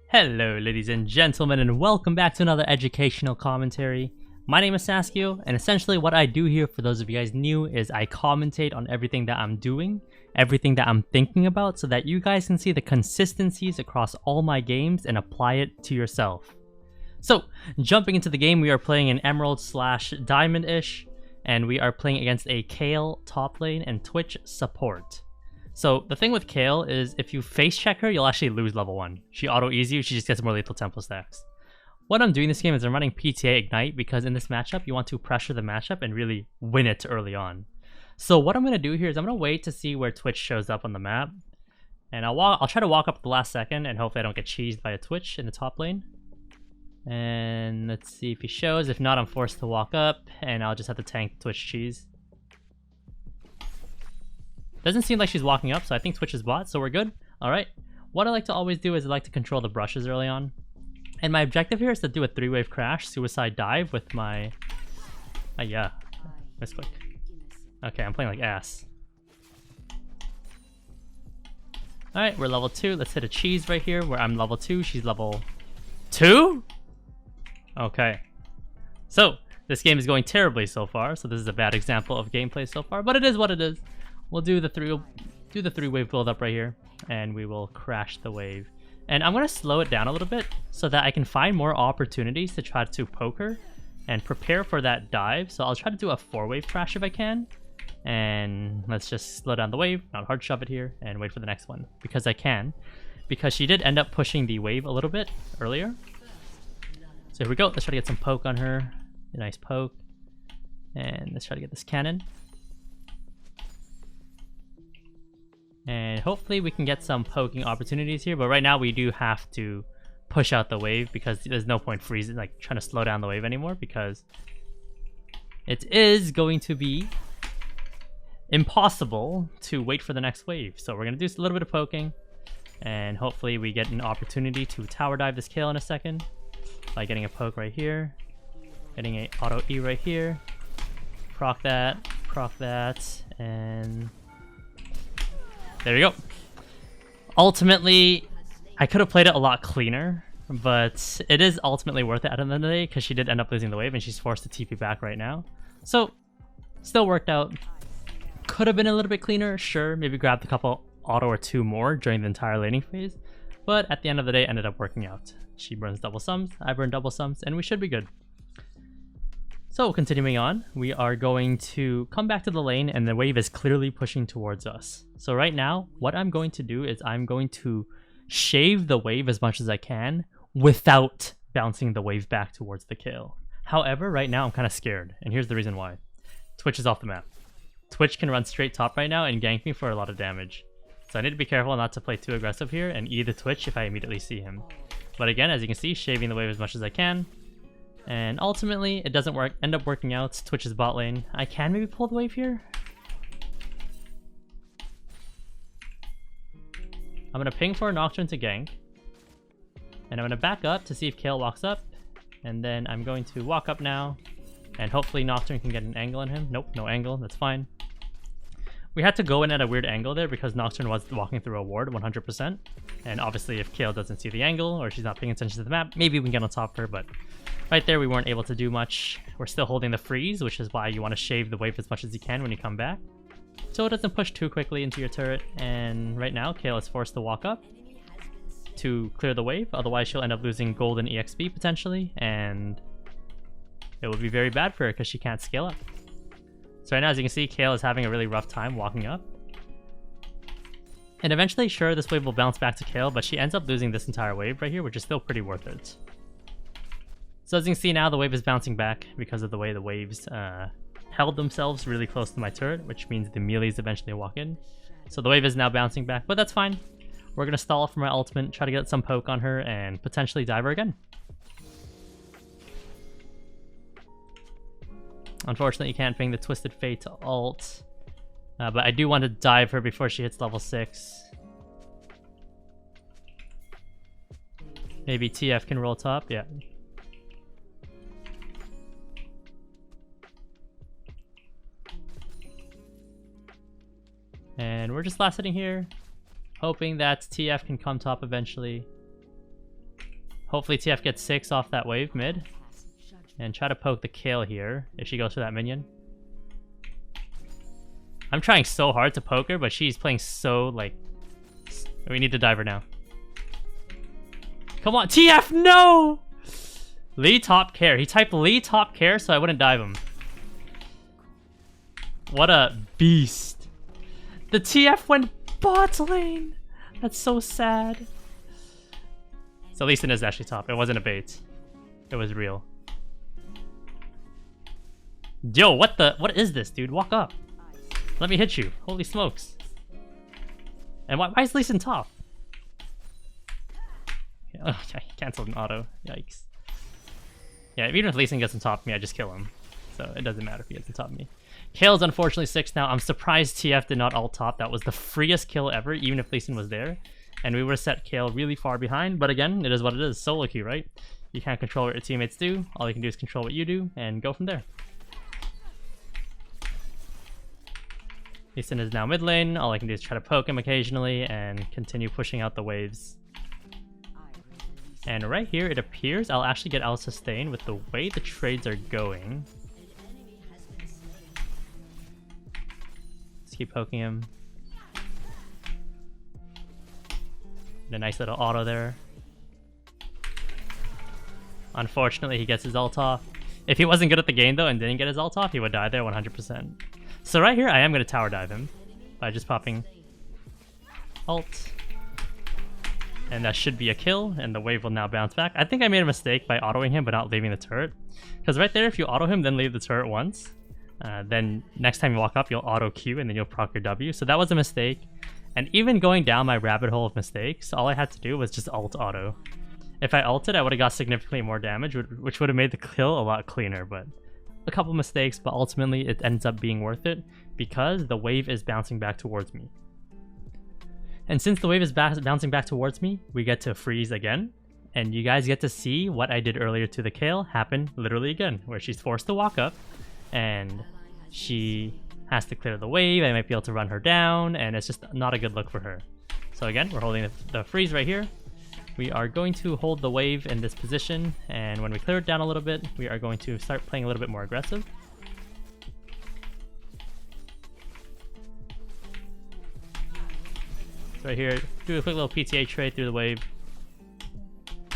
Hello ladies and gentlemen, and welcome back to another educational commentary. My name is Saskio, and essentially what I do here, for those of you guys new, is I commentate on everything that I'm doing, everything that I'm thinking about, so that you guys can see the consistencies across all my games and apply it to yourself. So, jumping into the game, we are playing an Emerald slash Diamond-ish, and we are playing against a Kayle top lane and Twitch support. So the thing with Kayle is if you face check her, you'll actually lose level 1. She auto-easy you, she just gets more lethal tempo stacks. What I'm doing this game is I'm running PTA Ignite because in this matchup, you want to pressure the matchup and really win it early on. So what I'm going to do here is I'm going to wait to see where Twitch shows up on the map. And I'll try to walk up at the last second and hopefully I don't get cheesed by a Twitch in the top lane. And let's see if he shows. If not, I'm forced to walk up and I'll just have to tank Twitch cheese. Doesn't seem like she's walking up, so I think Twitch is bot, so we're good. Alright, what I like to always do is I like to control the brushes early on. And my objective here is to do a 3-wave crash, suicide dive with my... yeah, misclick. Okay, I'm playing like ass. Alright, we're level 2, let's hit a cheese right here, where I'm level 2, she's level 2? Okay. So, this game is going terribly so far, so this is a bad example of gameplay so far, but it is what it is. We'll do the 3-wave build up right here, and we will crash the wave. And I'm gonna slow it down a little bit so that I can find more opportunities to try to poke her and prepare for that dive. So I'll try to do a 4-wave crash if I can. And let's just slow down the wave, not hard shove it here, and wait for the next one because I can. Because she did end up pushing the wave a little bit earlier. So here we go. Let's try to get some poke on her. A nice poke. And let's try to get this cannon. And hopefully we can get some poking opportunities here, but right now we do have to push out the wave because there's no point freezing, like trying to slow down the wave anymore because it is going to be impossible to wait for the next wave. So we're going to do a little bit of poking and hopefully we get an opportunity to tower dive this Kayle in a second by getting a poke right here, getting a auto E right here, proc that, and... there you go. Ultimately, I could have played it a lot cleaner, but it is ultimately worth it at the end of the day because she did end up losing the wave and she's forced to TP back right now. So, still worked out. Could have been a little bit cleaner, sure. Maybe grabbed a couple auto or 2 more during the entire laning phase. But at the end of the day, ended up working out. She burns double sums, I burn double sums, and we should be good. So continuing on, we are going to come back to the lane and the wave is clearly pushing towards us. So right now, what I'm going to do is I'm going to shave the wave as much as I can without bouncing the wave back towards the Kayle. However, right now I'm kind of scared, and here's the reason why. Twitch is off the map. Twitch can run straight top right now and gank me for a lot of damage. So I need to be careful not to play too aggressive here and E the Twitch if I immediately see him. But again, as you can see, shaving the wave as much as I can. And ultimately, it doesn't end up working out. Twitch's bot lane. I can maybe pull the wave here. I'm going to ping for a Nocturne to gank. And I'm going to back up to see if Kayle walks up. And then I'm going to walk up now. And hopefully Nocturne can get an angle on him. Nope, no angle. That's fine. We had to go in at a weird angle there because Nocturne was walking through a ward 100%. And obviously if Kayle doesn't see the angle or she's not paying attention to the map, maybe we can get on top of her, but right there we weren't able to do much. We're still holding the freeze, which is why you want to shave the wave as much as you can when you come back, so it doesn't push too quickly into your turret. And right now Kayle is forced to walk up to clear the wave, otherwise she'll end up losing gold and EXP potentially, and it would be very bad for her because she can't scale up. So right now, as you can see, Kayle is having a really rough time walking up. And eventually, sure, this wave will bounce back to Kayle, but she ends up losing this entire wave right here, which is still pretty worth it. So as you can see now, the wave is bouncing back because of the way the waves held themselves really close to my turret, which means the melees eventually walk in. So the wave is now bouncing back, but that's fine. We're going to stall for my ultimate, try to get some poke on her, and potentially dive her again. Unfortunately, you can't ping the Twisted Fate ult, but I do want to dive her before she hits level 6. Maybe TF can roll top, yeah. And we're just last hitting here, hoping that TF can come top eventually. Hopefully TF gets 6 off that wave mid. And try to poke the Kayle here if she goes for that minion. I'm trying so hard to poke her, but she's playing so, like... We need to dive her now. Come on, TF, no! Lee top care. He typed Lee top care so I wouldn't dive him. What a beast. The TF went bot lane. That's so sad. So Lee Sin is actually top. It wasn't a bait. It was real. Yo, what is this, dude? Walk up. Let me hit you. Holy smokes. And why is Lee Sin top? Oh, I canceled an auto. Yikes. Yeah, even if Lee Sin gets on top of me, I just kill him. So it doesn't matter if he gets on top of me. Kayle's unfortunately 6 now. I'm surprised TF did not ult top. That was the freest kill ever, even if Lee Sin was there. And we would have set Kayle really far behind. But again, it is what it is. Solo queue, right? You can't control what your teammates do. All you can do is control what you do and go from there. Lee Sin is now mid lane. All I can do is try to poke him occasionally and continue pushing out the waves. And right here, it appears I'll actually get out sustain with the way the trades are going. Let's keep poking him. Get a nice little auto there. Unfortunately, he gets his ult off. If he wasn't good at the game though and didn't get his ult off, he would die there 100%. So right here, I am going to tower dive him by just popping ult. And that should be a kill, and the wave will now bounce back. I think I made a mistake by autoing him but not leaving the turret. Because right there, if you auto him, then leave the turret once, then next time you walk up, you'll auto Q and then you'll proc your W. So that was a mistake. And even going down my rabbit hole of mistakes, all I had to do was just ult auto. If I ulted, I would have got significantly more damage, which would have made the kill a lot cleaner. But a couple mistakes, but ultimately it ends up being worth it because the wave is bouncing back towards me. And since the wave is bouncing back towards me, we get to freeze again. And you guys get to see what I did earlier to the Kayle happen literally again, where she's forced to walk up and she has to clear the wave. I might be able to run her down, and it's just not a good look for her. So again, we're holding the freeze right here. We are going to hold the wave in this position, and when we clear it down a little bit, we are going to start playing a little bit more aggressive. So right here, do a quick little PTA trade through the wave.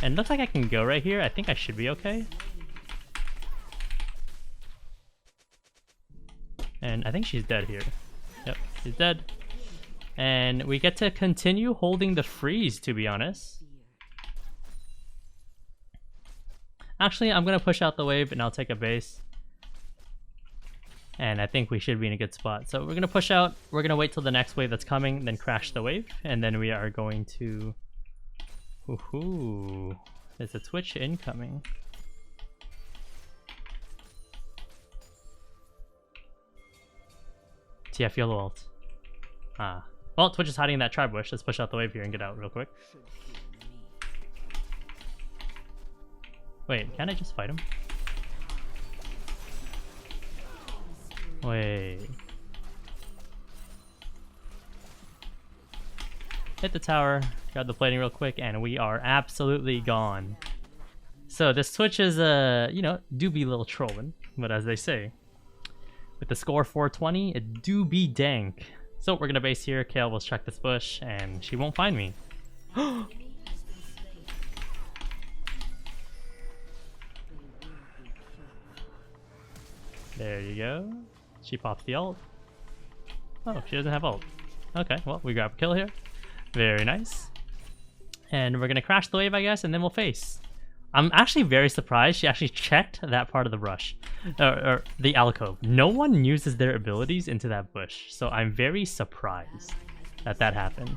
And it looks like I can go right here. I think I should be okay. And I think she's dead here. Yep, she's dead. And we get to continue holding the freeze, to be honest. Actually, I'm going to push out the wave and I'll take a base. And I think we should be in a good spot. So we're going to push out. We're going to wait till the next wave that's coming, then crash the wave. And then we are going to... Woohoo! There's a Twitch incoming. TF yellow ult. Ah. Well, Twitch is hiding in that tri bush. Let's push out the wave here and get out real quick. Wait, can I just fight him? Wait. Hit the tower, grab the plating real quick, and we are absolutely gone. So this Twitch is, you know, do be a little trolling, but as they say, with the score 420, it do be dank. So we're gonna base here, Kayle will check this bush, and she won't find me. There you go. She pops the ult. Oh, she doesn't have ult. Okay, well, we grab a kill here. Very nice. And we're gonna crash the wave, I guess, and then we'll face. I'm actually very surprised she actually checked that part of the rush. Or the alcove. No one uses their abilities into that bush. So I'm very surprised that that happened.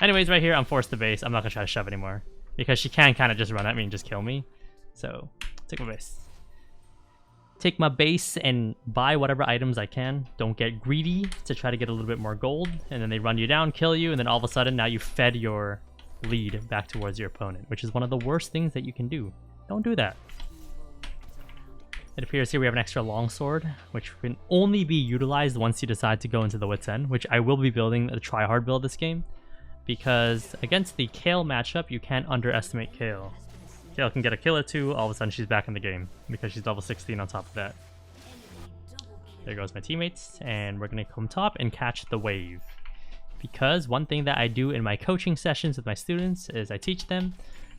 Anyways, right here, I'm forced to base. I'm not gonna try to shove anymore. Because she can kind of just run at me and just kill me. So, take my base. Take my base and buy whatever items I can. Don't get greedy to try to get a little bit more gold. And then they run you down, kill you, and then all of a sudden now you fed your lead back towards your opponent, which is one of the worst things that you can do. Don't do that. It appears here we have an extra longsword, which can only be utilized once you decide to go into the Wit's End, which I will be building a try-hard build this game, because against the Kayle matchup, you can't underestimate Kayle. Kayle can get a kill or two, all of a sudden she's back in the game because she's level 16 on top of that. There goes my teammates, and we're gonna come top and catch the wave. Because one thing that I do in my coaching sessions with my students is I teach them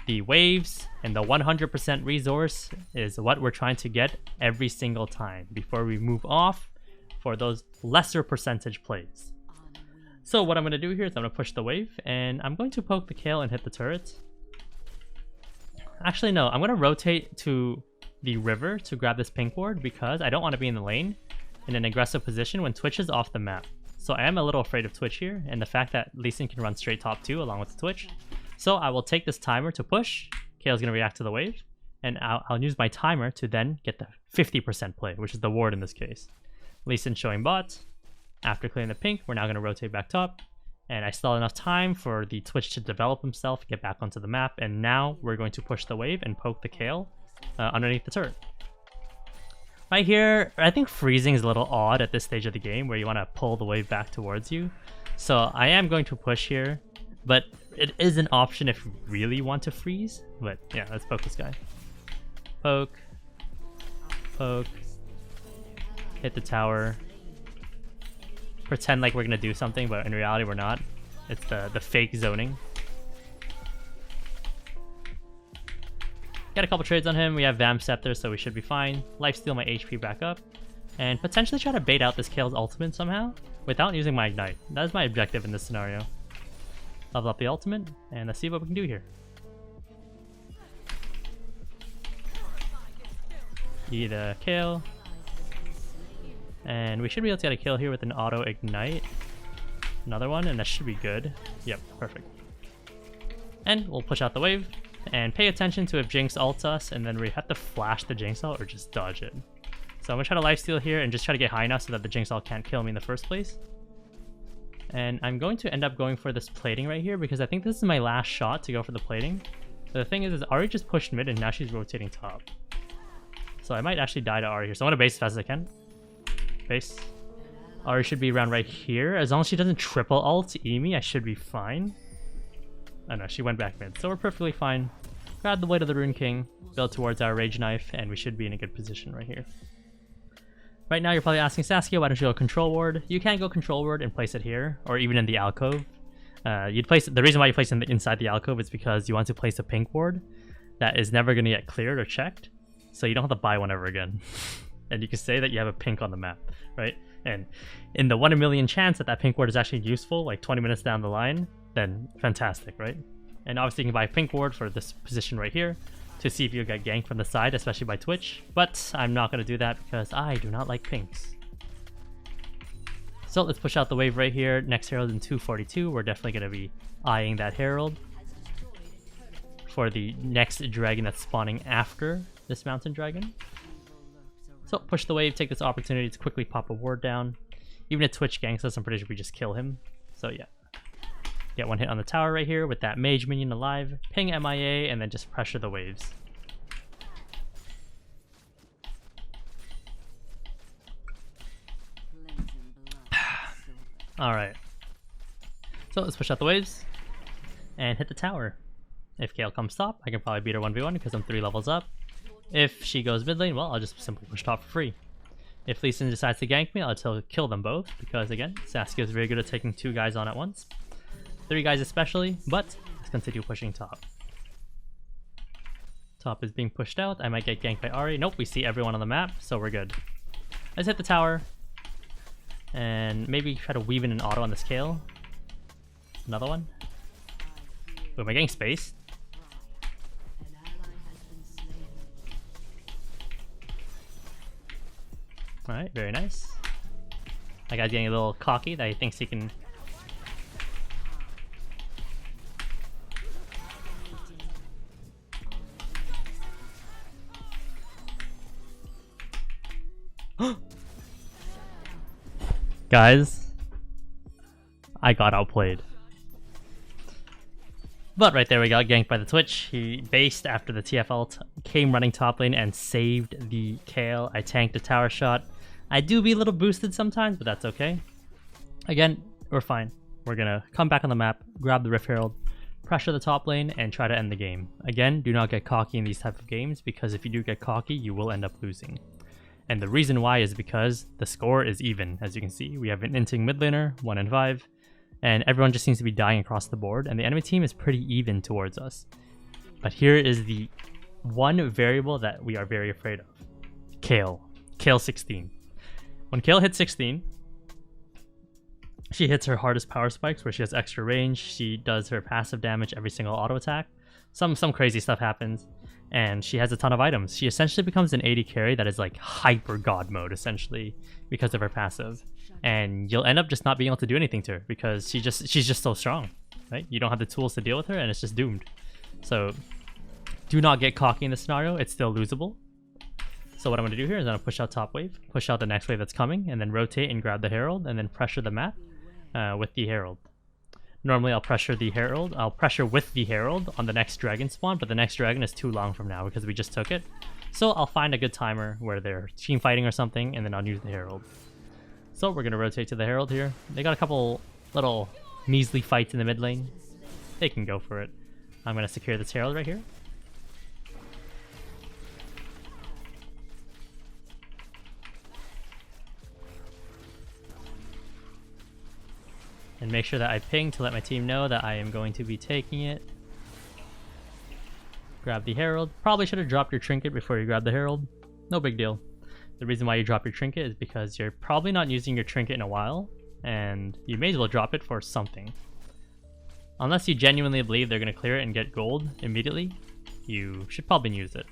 the waves and the 100% resource is what we're trying to get every single time before we move off for those lesser percentage plays. So what I'm going to do here is I'm going to push the wave, and I'm going to poke the Kayle and hit the turret. Actually, no, I'm going to rotate to the river to grab this pink ward because I don't want to be in the lane in an aggressive position when Twitch is off the map. So I am a little afraid of Twitch here, and the fact that Lee Sin can run straight top 2 along with the Twitch. So I will take this timer to push. Kayle's going to react to the wave, and I'll use my timer to then get the 50% play, which is the ward in this case. Lee Sin showing bot. After clearing the pink, we're now going to rotate back top, and I still have enough time for the Twitch to develop himself, get back onto the map, and now we're going to push the wave and poke the Kayle underneath the turret. Right here, I think freezing is a little odd at this stage of the game where you want to pull the wave back towards you. So I am going to push here, but it is an option if you really want to freeze. But yeah, let's poke this guy. Poke. Poke. Hit the tower. Pretend like we're going to do something, but in reality we're not. It's the fake zoning. Got a couple trades on him. We have Vam Scepter, so we should be fine. Lifesteal my HP back up. And potentially try to bait out this Kayle's ultimate somehow without using my Ignite. That is my objective in this scenario. Level up the ultimate, and let's see what we can do here. Eat a Kayle. And we should be able to get a kill here with an auto Ignite. Another one, and that should be good. Yep, perfect. And we'll push out the wave. And pay attention to if Jinx ults us, and then we have to flash the Jinx ult or just dodge it. So I'm going to try to lifesteal here and just try to get high enough so that the Jinx ult can't kill me in the first place. And I'm going to end up going for this plating right here because I think this is my last shot to go for the plating. But the thing is Ahri just pushed mid and now she's rotating top. So I might actually die to Ahri here. So I want to base as fast as I can. Base. Ahri should be around right here. As long as she doesn't triple ult me, I should be fine. Oh no, she went back mid, so we're perfectly fine. Grab the Blade of the Rune King, build towards our Rage Knife, and we should be in a good position right here. Right now you're probably asking, Saskio, why don't you go Control Ward? You can go Control Ward and place it here, or even in the alcove. You'd place it, the reason why you place it inside the alcove is because you want to place a pink ward that is never going to get cleared or checked, so you don't have to buy one ever again. And you can say that you have a pink on the map, right? And in the 1 in a million chance that that pink ward is actually useful, like 20 minutes down the line, then fantastic, right? And obviously you can buy a pink ward for this position right here to see if you get ganked from the side, especially by Twitch. But I'm not going to do that because I do not like pinks. So let's push out the wave right here. Next herald in 242. We're definitely going to be eyeing that herald for the next dragon that's spawning after this mountain dragon. So push the wave, take this opportunity to quickly pop a ward down. Even if Twitch ganks us, I'm pretty sure we just kill him. So yeah. Get one hit on the tower right here with that mage minion alive, ping MIA, and then just pressure the waves. Alright. So let's push out the waves and hit the tower. If Kayle comes top, I can probably beat her 1v1 because I'm 3 levels up. If she goes mid lane, well, I'll just simply push top for free. If Lee Sin decides to gank me, I'll still kill them both because, again, Saskio is very good at taking 2 guys on at once. 3 guys especially, but let's continue pushing top. Top is being pushed out. I might get ganked by Ahri. Nope, we see everyone on the map, so we're good. Let's hit the tower. And maybe try to weave in an auto on this Kayle. Another one. Ooh, am I getting spaced? Alright, very nice. That guy's getting a little cocky that he thinks he can... Guys, I got outplayed. But right there we got ganked by the Twitch. He based after the TF ult, came running top lane and saved the Kayle. I tanked a tower shot. I do be a little boosted sometimes, but that's okay. Again, we're fine. We're gonna come back on the map, grab the Rift Herald, pressure the top lane, and try to end the game. Again, do not get cocky in these type of games, because if you do get cocky, you will end up losing. And the reason why is because the score is even. As you can see, we have an inting mid laner, 1 and 5, and everyone just seems to be dying across the board, and the enemy team is pretty even towards us. But here is the one variable that we are very afraid of. Kayle. Kayle 16. When Kayle hits 16, she hits her hardest power spikes where she has extra range. She does her passive damage every single auto attack. Some crazy stuff happens, and she has a ton of items. She essentially becomes an AD carry that is like hyper god mode essentially because of her passive, and you'll end up just not being able to do anything to her because she's just so strong, right? You don't have the tools to deal with her, and it's just doomed. So do not get cocky in this scenario. It's still losable. So what I'm going to do here is I'm going to push out top wave, push out the next wave that's coming, and then rotate and grab the herald, and then pressure the map with the herald. Normally I'll pressure the herald. I'll pressure with the herald on the next dragon spawn, but the next dragon is too long from now because we just took it. So I'll find a good timer where they're team fighting or something, and then I'll use the herald. So we're going to rotate to the herald here. They got a couple little measly fights in the mid lane. They can go for it. I'm going to secure this herald right here. And make sure that I ping to let my team know that I am going to be taking it. Grab the herald. Probably should have dropped your trinket before you grab the herald. No big deal. The reason why you drop your trinket is because you're probably not using your trinket in a while, and you may as well drop it for something. Unless you genuinely believe they're going to clear it and get gold immediately, you should probably use it.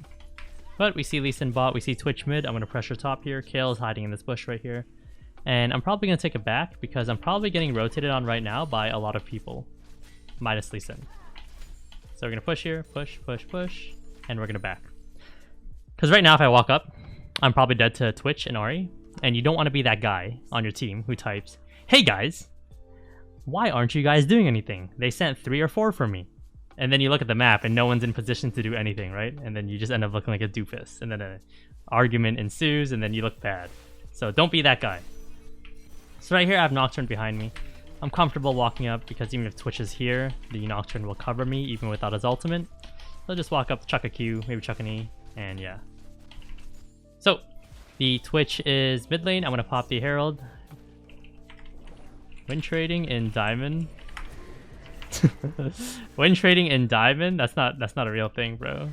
But we see Lee Sin bot, we see Twitch mid. I'm going to pressure top here. Kayle is hiding in this bush right here. And I'm probably going to take it back because I'm probably getting rotated on right now by a lot of people. Minus Lee Sin. So we're going to push here, push, and we're going to back. Because right now if I walk up, I'm probably dead to Twitch and Ahri. And you don't want to be that guy on your team who types, "Hey guys, why aren't you guys doing anything? They sent 3 or 4 for me." And then you look at the map and no one's in position to do anything, right? And then you just end up looking like a doofus. And then an argument ensues and then you look bad. So don't be that guy. So right here I have Nocturne behind me. I'm comfortable walking up because even if Twitch is here, the Nocturne will cover me even without his ultimate. So I'll just walk up, chuck a Q, maybe chuck an E, and yeah. So the Twitch is mid lane. I'm going to pop the herald. When trading in Diamond. When trading in Diamond? That's not a real thing, bro.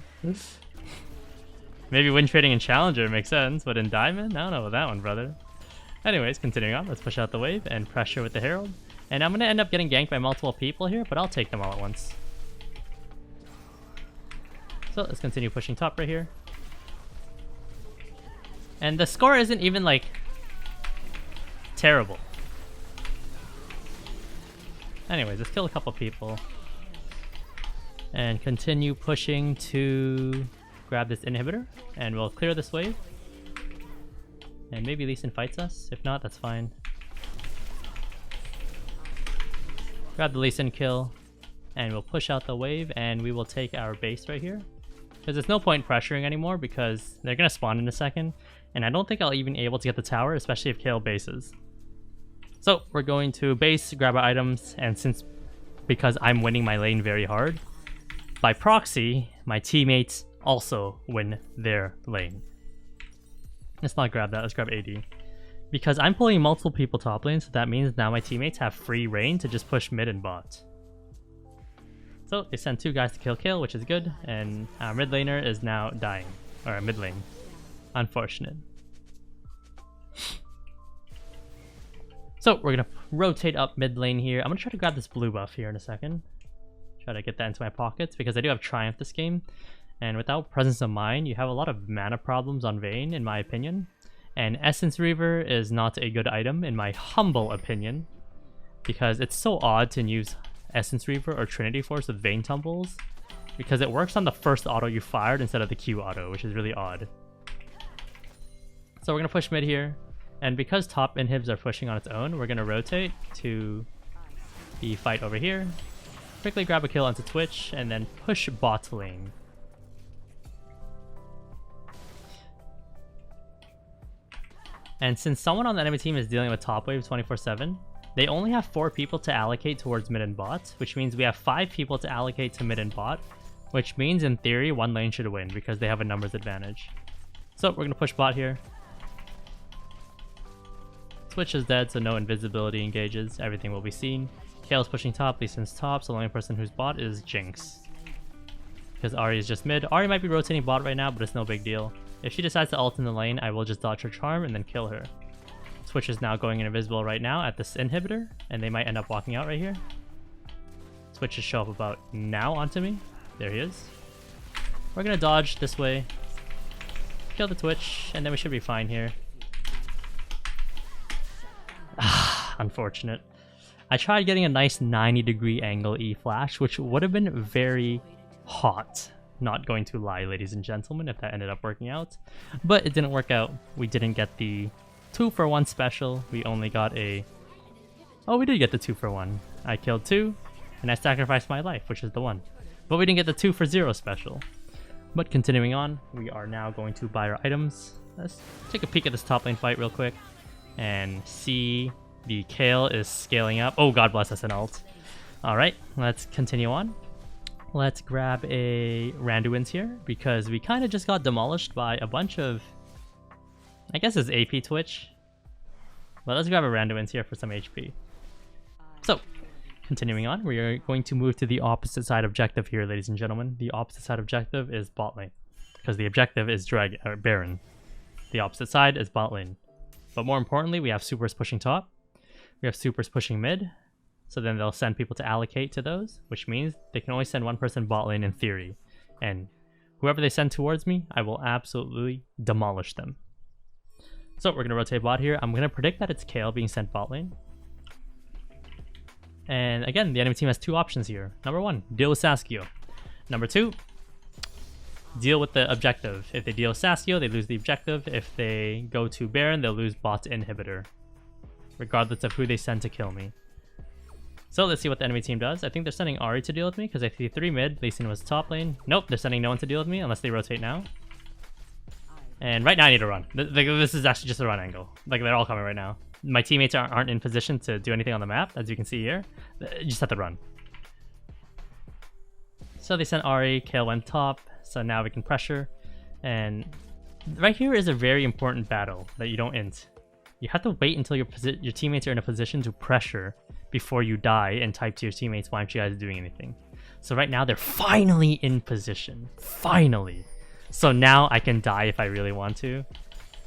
Maybe when trading in Challenger makes sense, but in Diamond? I don't know about that one, brother. Anyways, continuing on, let's push out the wave and pressure with the herald. And I'm going to end up getting ganked by multiple people here, but I'll take them all at once. So let's continue pushing top right here. And the score isn't even like terrible. Anyways, let's kill a couple people. And continue pushing to grab this inhibitor. And we'll clear this wave. And maybe Lee Sin fights us. If not, that's fine. Grab the Lee Sin kill. And we'll push out the wave. And we will take our base right here. Because there's no point pressuring anymore because they're going to spawn in a second. And I don't think I'll even be able to get the tower, especially if Kayle bases. So we're going to base, grab our items. And because I'm winning my lane very hard, by proxy, my teammates also win their lane. Let's not grab that, let's grab AD. Because I'm pulling multiple people top lane, so that means now my teammates have free reign to just push mid and bot. So they sent 2 guys to kill Kayle, which is good, and our mid laner is now dying. Or mid lane. Unfortunate. So we're gonna rotate up mid lane here. I'm gonna try to grab this blue buff here in a second. Try to get that into my pockets because I do have Triumph this game. And without Presence of Mind, you have a lot of mana problems on Vayne, in my opinion. And Essence Reaver is not a good item, in my humble opinion. Because it's so odd to use Essence Reaver or Trinity Force with Vayne Tumbles. Because it works on the first auto you fired instead of the Q auto, which is really odd. So we're going to push mid here. And because top inhibs are pushing on its own, we're going to rotate to the fight over here. Quickly grab a kill onto Twitch, and then push bot lane. And since someone on the enemy team is dealing with top wave 24/7, They only have 4 people to allocate towards mid and bot, which means we have 5 people to allocate to mid and bot, which means in theory one lane should win because they have a numbers advantage. So we're going to push bot here. Twitch is dead, so no invisibility engages. Everything will be seen. Kale's pushing top, Lee Sin's top, so the only person who's bot is Jinx. Because Ahri is just mid. Ahri might be rotating bot right now, but it's no big deal. If she decides to ult in the lane, I will just dodge her charm and then kill her. Twitch is now going invisible right now at this inhibitor, and they might end up walking out right here. Twitch should show up about now onto me. There he is. We're going to dodge this way. Kill the Twitch, and then we should be fine here. Unfortunate. I tried getting a nice 90-degree angle E-flash, which would have been very hot. Not going to lie, ladies and gentlemen, if that ended up working out. But it didn't work out. We didn't get the 2-for-1 special. We only got a... Oh, we did get the 2-for-1. I killed 2, and I sacrificed my life, which is the 1. But we didn't get the 2-for-0 special. But continuing on, we are now going to buy our items. Let's take a peek at this top lane fight real quick and see the Kale is scaling up. Oh, God bless us an ult. Alright, let's continue on. Let's grab a Randuin's here because we kind of just got demolished by a bunch of, I guess it's AP Twitch. But let's grab a Randuin's here for some HP. So, continuing on, we are going to move to the opposite side objective here, ladies and gentlemen. The opposite side objective is bot lane, because the objective is Baron. The opposite side is bot lane. But more importantly, we have supers pushing top. We have supers pushing mid. So then they'll send people to allocate to those, which means they can only send one person bot lane in theory. And whoever they send towards me, I will absolutely demolish them. So we're going to rotate bot here. I'm going to predict that it's Kale being sent bot lane. And again, the enemy team has 2 options here. Number 1, deal with Saskio. Number 2, deal with the objective. If they deal with Saskio, they lose the objective. If they go to Baron, they'll lose bot to inhibitor, regardless of who they send to kill me. So let's see what the enemy team does. I think they're sending Ahri to deal with me because I see 3 mid. Lee Sin was top lane. Nope, they're sending no one to deal with me unless they rotate now. And right now I need to run. This is actually just a run angle. Like, they're all coming right now. My teammates aren't in position to do anything on the map, as you can see here. You just have to run. So they sent Ahri, Kale went top, so now we can pressure. And right here is a very important battle that you don't int. You have to wait until your teammates are in a position to pressure before you die and type to your teammates, why aren't you guys doing anything? So right now they're finally in position. Finally. So now I can die if I really want to.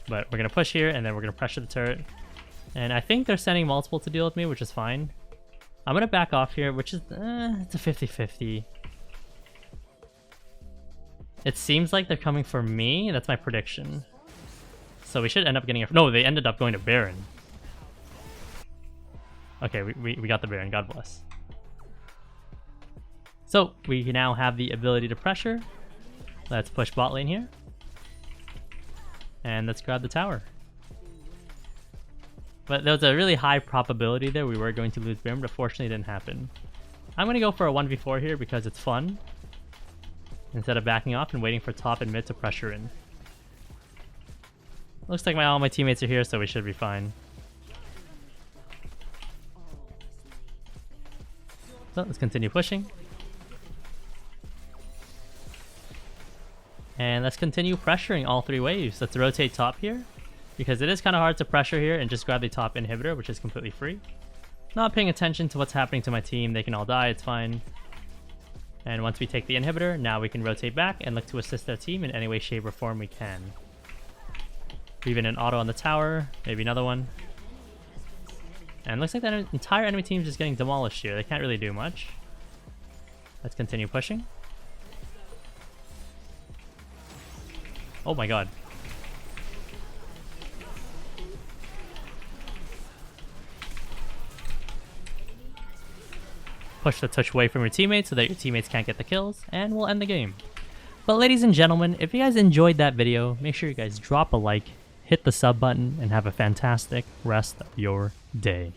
But we're going to push here and then we're going to pressure the turret. And I think they're sending multiple to deal with me, which is fine. I'm going to back off here, which is it's a 50-50. It seems like they're coming for me. That's my prediction. So we should end up getting a... No, they ended up going to Baron. Okay, we got the Baron. God bless. So we now have the ability to pressure. Let's push bot lane here. And let's grab the tower. But there was a really high probability there we were going to lose Baron, but fortunately it didn't happen. I'm going to go for a 1v4 here because it's fun, instead of backing off and waiting for top and mid to pressure in. Looks like all my teammates are here, so we should be fine. So let's continue pushing. And let's continue pressuring all 3 waves. Let's rotate top here, because it is kind of hard to pressure here and just grab the top inhibitor, which is completely free. Not paying attention to what's happening to my team. They can all die, it's fine. And once we take the inhibitor, now we can rotate back and look to assist our team in any way, shape, or form we can. Even an auto on the tower, maybe another one. And looks like that entire enemy team is just getting demolished here. They can't really do much. Let's continue pushing. Oh my god. Push the touch away from your teammates so that your teammates can't get the kills, and we'll end the game. But ladies and gentlemen, if you guys enjoyed that video, make sure you guys drop a like, hit the sub button, and have a fantastic rest of your day.